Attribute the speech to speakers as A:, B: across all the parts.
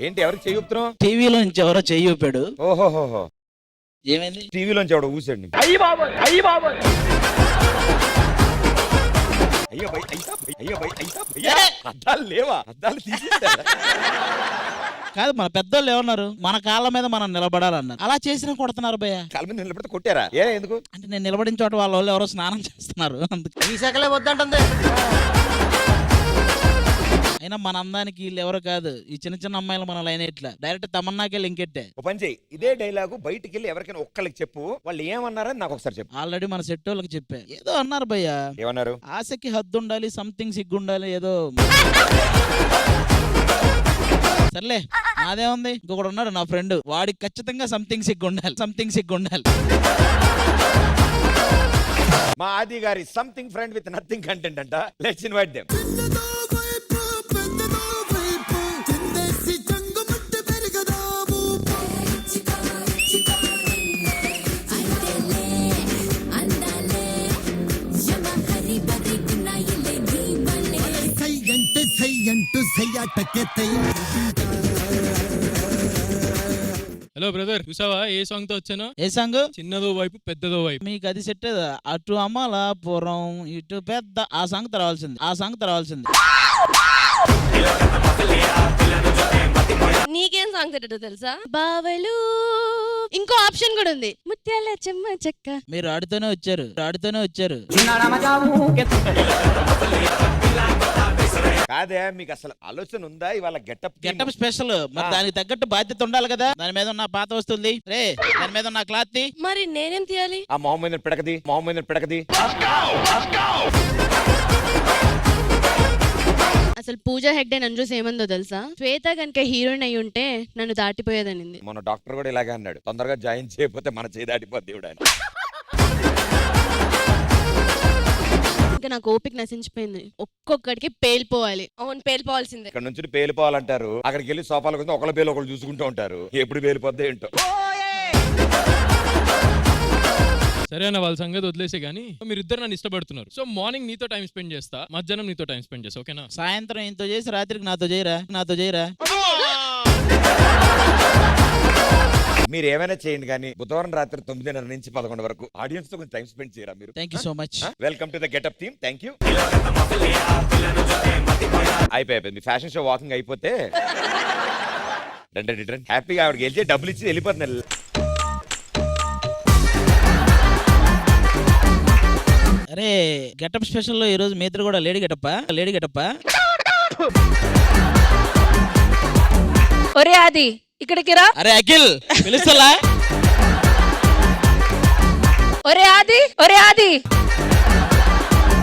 A: ఏంటి ఎవరికి చెయ్యుపుతున్నావు?
B: టీవీలో నుంచి ఎవరో చెయ్యి ఊపాడు.
A: ఓహోహోహో,
B: ఏమైంది?
A: టీవీలోంచి ఎవడో ఊసండి. అయ్యో అద్దాలు లేవా? అద్దాలు తీసేసారా?
B: కాదు, మన పెద్దోళ్ళు ఏమన్నారు, మన కాళ్ళ మీద మనం నిలబడాలన్నారు. అలా చేసినా కొడుతున్నారు భయ్య.
A: కాళ్ళ మీద నిలబడితే కొట్టారా? ఎందుకు
B: అంటే నేను నిలబడిన చోట వాళ్ళ వాళ్ళు ఎవరో స్నానం చేస్తున్నారు, అందుకు.
C: ఈ శాఖలే వద్దంటుంది.
B: అయినా మన అందానికి వీళ్ళు ఎవరు కాదు, ఈ చిన్న చిన్న అమ్మాయిలు మన లైన్ ఇట్లా డైరెక్ట్ తమన్నాకే లింకెట్టే.
A: ఓ పని చెయ్యి, ఇదే డైలాగు బయటికి వెళ్ళి ఎవరికైనా ఒక్కళ్ళకి చెప్పు, వాళ్ళు ఏమన్నారని నాకు ఒకసారి చెప్పు.
B: ఆల్రెడీ మన సెట్ వాళ్ళకి చెప్పా, ఏదో అన్నారు భయ్య.
A: ఏమన్నారు?
B: ఆశకి హద్దు ఉండాలి, సంథింగ్ సిగ్గు ఉండాలి, ఏదో. సర్లే, నాదేముంది, ఇంకొకడు ఉన్నాడు నా ఫ్రెండ్, వాడికి ఖచ్చితంగా సంథింగ్ సిగ్గు ఉండాలి, సంథింగ్ సిగ్గు ఉండాలి.
A: మా Aadi garu something friend with nothing content అంట. Let's invite them.
D: Hello brother, చూసావా ఏ సాంగ్ తో వచ్చాను?
B: ఏ సాంగ్?
D: చిన్నదో వైపు పెద్దదో వైపు.
B: మీకు అది సెట్ అటు అమలాపురం ఇటు పెద్ద, ఆ సాంగ్ రావాల్సింది, ఆ సాంగ్ రావాల్సింది.
E: నీకేం సాంగ్ తిట్టో తెలుసా? బావలు. ఇంకో ఆప్షన్ కూడా ఉంది, ముత్యాల చెమ్మ చెక్క.
B: మీరు ఆడుతూనే వచ్చారు, ఆడుతూనే వచ్చారు.
A: కాదే, మీకు అసలు ఆలోచన ఉందా? ఇవాళ గెటప్
B: గెటప్ స్పెషల్, మరి దానికి తగ్గట్టు బాధ్యత ఉండాలి కదా. దాని మీద ఉన్న పాత వస్తుంది రే, దాని మీద ఉన్న క్లాత్ ది.
E: మరి నేనేం తీయాలి?
A: ఆ మొహమ్మద్ పిడకది, మొహమ్మద్ పిడకది.
E: అసలు పూజ హెగ్డే నన్ను చూసి ఏమందో తెలుసా? శ్వేత కనుక హీరోయిన్ అయి ఉంటే నన్ను దాటిపోయేదనింది.
A: మన డాక్టర్ కూడా ఇలాగే అన్నాడు, తొందరగా జాయిన్ చేయకపోతే మన చేయి దాటిపోద్ది దేవుడు అని.
E: ఇంకా నాకు ఓపిక నశించిపోయింది, ఒక్కొక్కడికి పేలిపోవాలి. అవును, పేలిపోవాల్సిందే.
A: ఇక్కడ నుంచి పేలిపోవాలంటారు, అక్కడికి వెళ్ళి సోఫాల కోసం ఒకళ్ళ పేలు ఒకళ్ళు చూసుకుంటూ ఉంటారు. ఎప్పుడు పేలిపోద్దే ఏంటో.
D: సరే అన్న, వాళ్ళ సంగతి వదిలేసే గానీ మీరిద్దరు నన్ను ఇష్టపడుతున్నారు. సో మార్నింగ్ నీతో టైం స్పెండ్ చేస్తా, మధ్యాహ్నం నీతో టైం స్పెండ్ చేస్తా, ఓకేనా?
B: సాయంత్రం ఇంతో చేసి రాత్రికి నాతో చేయరా, నాతో చేయరా.
A: మీరు ఏమైనా చేయండి కానీ బుధవారం రాత్రి 9:30 నుంచి 11 వరకు ఆడియన్స్ తో కొంచెం టైం స్పెండ్ చేయరా మీరు?
B: Thank you so much.
A: Welcome to the getup team. Thank you. అయిపోయింది ఫ్యాషన్ షో, వాకింగ్ అయిపోతే రండి హ్యాపీగా ఆవిడకి గెలిచి డబ్బులు ఇచ్చి వెళ్ళిపోతున్నారు.
B: అరే, గెటప్ స్పెషల్ లో ఈ రోజు మీ ఇద్దరు కూడా లేడీ గెటప్పా, లేడీ గెటప్పా.
E: ఒరే ఆది, ఇక్కడికి రా.
B: అరే అఖిల్, పిలుస్తలా?
E: ఒరే ఆది, ఒరే ఆది.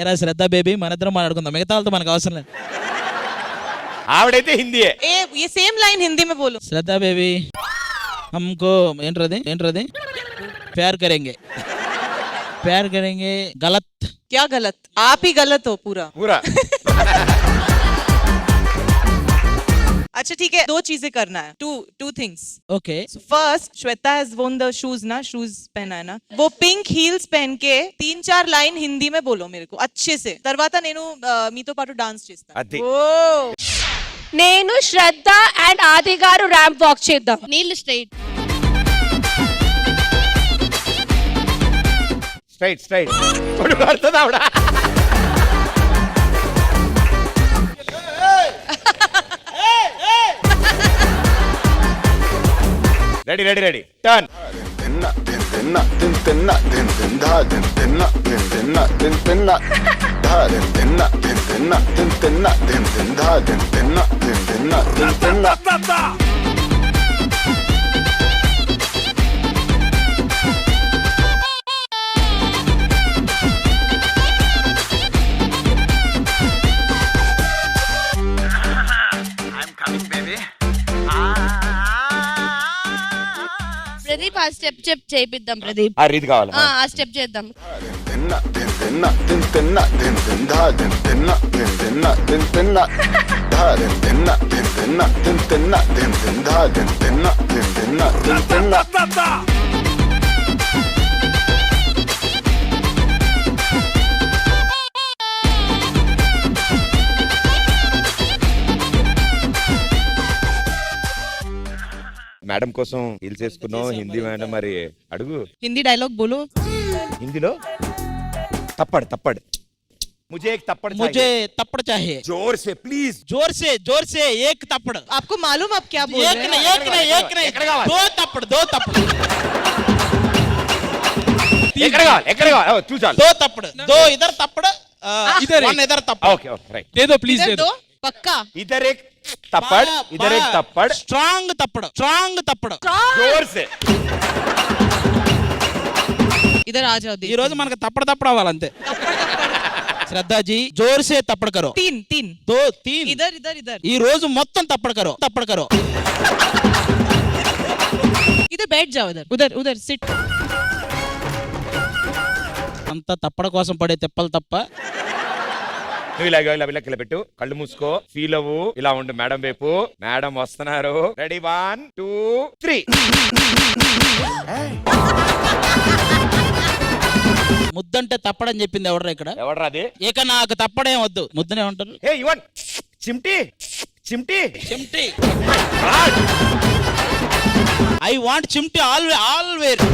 B: ఏరా శ్రద్ధ బేబీ, మన ఇద్దరం మాట్లాడుకుందాం, మిగతా వాళ్ళతో మనకు అవసరం లేదు.
A: ఆవిడైతే హిందీ.
F: ये सेम लाइन हिंदी में बोलो.
B: శ్రద్ధ బేబీ, हमको ఏంట్రది प्यार करेंगे, प्यार करेंगे. गलत?
F: क्या गलत? आप ही गलत हो पूरा. अच्छा ठीक है, 2 चीजें करना है. two things.
B: Okay.
F: So first, Shweta has worn the shoes ना, shoes पहना है ना, वो पिंक heels पहन के 3-4 लाइन हिंदी में बोलो मेरे को अच्छे से. తర్వాత నేను మీతో పాటు డాన్స్ చేస్తాను. ఓ,
E: నేను శ్రద్ధ అండ్ ఆది గారు ర్యాంప్ వాక్ చేద్దాం. నీళ్ళు స్ట్రైట్
A: స్ట్రైట్ కొడుకుడుతుంది ఆవిడ. Ready turn.
E: ప్రదీప్, ఆ స్టెప్ చేపిద్దాం. ప్రదీప్,
A: ఆ రీతి కావాలి.
E: ఆ స్టెప్ చేద్దాం.
A: మేడం కోసం హీల్స్ వేసుకున్నావు హిందీ మేడం మరి అడుగు
F: हिंदी डायलॉग बोलो
A: హిందీలో తప్పడు తప్పడు मुझे एक थप्पड़
B: मुझे तपड़ चाहिए
A: जोर से प्लीज
B: जोर से एक तपड़
F: आपको मालूम आप क्या बोल
B: एक
F: रहे
B: नहीं
F: हैं
B: एक नहीं एक नहीं
A: ఎక్కడ కావాలి?
B: दो तपड़
A: ఎక్కడ కావాలి ఎక్కడ కావాలి చూచాలి
B: दो तपड़ दो इधर तपड़
D: इधर
B: वन इधर तपड़
A: ఓకే ఓకే రైట్
D: दे दो प्लीज
F: इधर
D: दे दो
F: दो पक्का
A: इधर एक थप्पड़ इधर एक थप्पड़
B: स्ट्रांग तपड़
A: जोर से
F: इधर आ जाओ
B: ఈ రోజు మనకు తప్పడ అవ్వాలంతే శ్రద్ధాజీ జోర్ సే తప్పడ కరో
F: तीन तीन
B: దో తీన్
F: इधर इधर इधर
B: ఈ రోజు మొత్తం తప్పడ కరో
F: इधर बैठ जाओ उधर उधर उधर सिट
B: అంత తప్పడ కోసం పడే తెప్పలు తప్ప
A: నువ్వు ఇలా ఇలా పెట్టు కళ్ళు మూసుకో ఫీల్ అవ్వు ఇలా ఉండు మేడం వైపు మేడం వస్తున్నారు రెడీ 1 2 3
B: ముద్దంటే తప్పడని చెప్పింది ఎవడరా ఇక్కడ
A: ఎవడ్రా అది
B: ఇక నాకు తప్పడేం వద్దు ముద్దనే ఉంటారు
A: హే యువన్ చిమ్టి చిమ్టి
B: చిమ్టి ఐ వాంట్ చిమ్టి ఆల్వేర్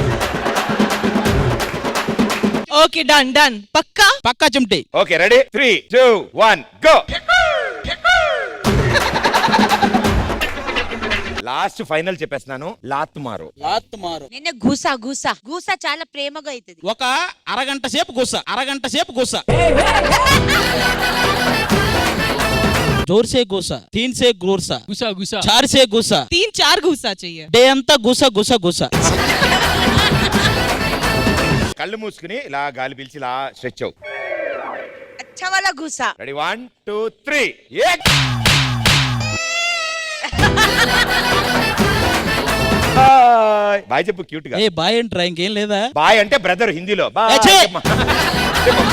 F: ओके डन डन पक्का
B: పక్కా చిమ్టి
A: okay ready 3 2 1 go last final చెప్పేస్తున్నాను లాత్ మారు
C: నిన్న గూస చాలా ప్రేమగా అవుతుంది
B: ఒక అరగంట సేపు గుస్స జోర్ సే గుస్స తీన్ సే గుస్స
D: गुस्सा गुस्सा
B: చార్ సే గుస్స
F: 3-4 घुसा चाहिए
B: డే అంతా గుస్స
A: కళ్ళు మూసుకుని ఇలా గాలి పీల్చి ఇలా స్ట్రెచ్ అవు
C: అచ్చా వాలా గూసా
A: రెడీ 1 2 3 ఏక్ బాయ్ చెప్పు క్యూట్ గా
B: ఏ బాయ్ ఏంట్రా ఇంకేం లేదా
A: బాయ్ అంటే బ్రదర్ హిందీలో బాయ్
B: ఏ ఛీ!
A: చెప్పమ్మా. చెప్పు.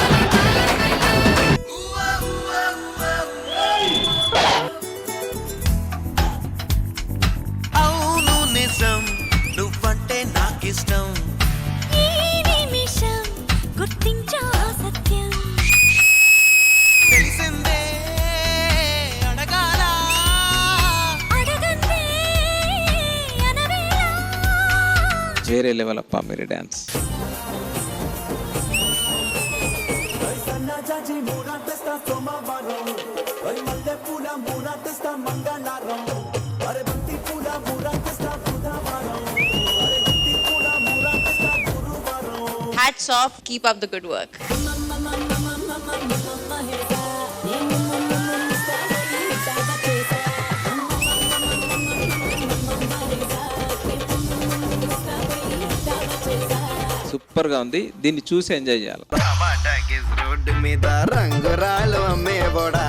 G: అవును నిజం నువ్వంటే నాకిష్టం
H: ఈ నిమిషం గుర్తించా సత్యం
G: తెలిసిందే అడగాల
H: అడగందే అనవేళ
I: వేరే లెవెల్ అప్ప మీరు dance
C: hats off keep up the good work
I: super గా ఉంది దీన్ని చూసి ఎంజాయ్ చేయాలి
G: రోడ్డు మీద రంగురాలు అమ్మే బోడా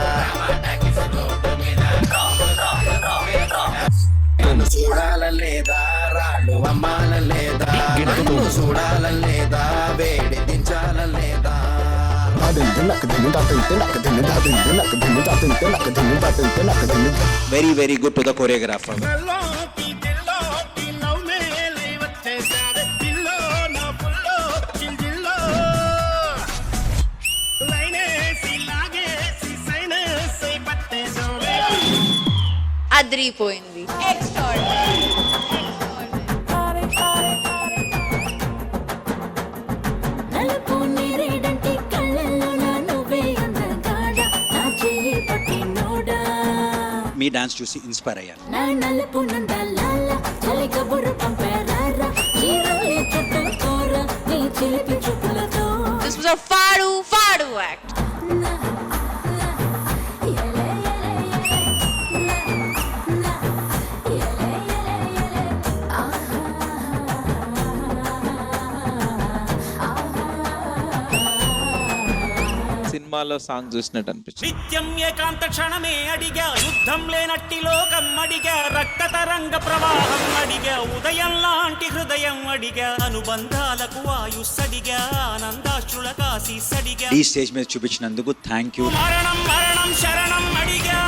G: చూడాల లేదా రాళ్ళు అమ్మాల లేదా నన్ను చూడాల లేదా వేడి దించాల లేదా
I: very very good to the choreographer
C: అదిరిపోయింది
H: నలుపు నేరేడంటి కళ్ళల్లో నా నువ్వే అందగాడ నా చెయ్యి పట్టినోడా
J: మీ డాన్స్ చూసి ఇన్స్పైర్ అయ్యాను
H: నా నలుపు నందలాల చలి కబురు పంపారా చీరలే చుట్టుకోరా నీ చిలిపి చూపులతో
C: దిస్ వాస్ అ ఫాడు యాక్ట్
I: సినిమాలో సాంగ్ చూసినట్టు అనిపించింది
G: నిత్యం ఏకాంత క్షణమే అడిగా యుద్ధం లేనట్టి లోకం అడిగా రక్త తరంగ ప్రవాహం అడిగా ఉదయం లాంటి హృదయం అడిగా అనుబంధాలకు ఆయుస్సడిగా ఆనందాశ్రుల కాశీసడిగా
J: ఈ స్టేజ్ మీద చూపించినందుకు థ్యాంక్ యూ
G: మరణం మరణం శరణం అడిగా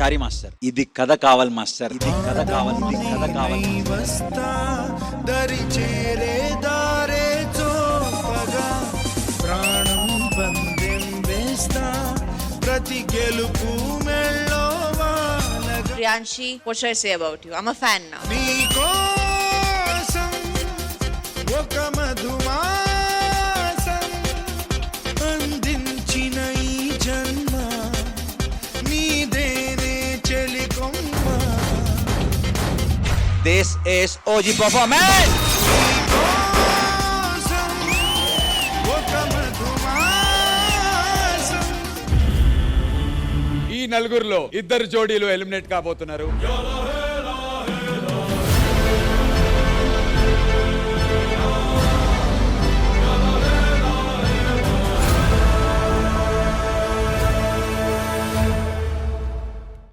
J: ఒకసారి మాస్టర్ ఇది కథ కావాలి మాస్టర్, ఇది కథ కావాలి, ఇది కథ కావాలి.
K: వస్తా దరి చేరే దారే చోపగా ప్రాణం పందెం వేస్తా ప్రతి గెలుపు మెళ్ళో వాలగా
C: Priyanshi, what should I say about you? I'm a fan now.
K: నీకోసం ఒక మధుమాసం అందించిన ఈ జన్మ నీదేనే చెలికొమ్మ.
J: This is OG performance.
K: నీకోసం ఒక మధుమాసం.
A: ఈ నలుగురిలో ఇద్దరు జోడీలు ఎలిమినేట్ కాబోతున్నారు.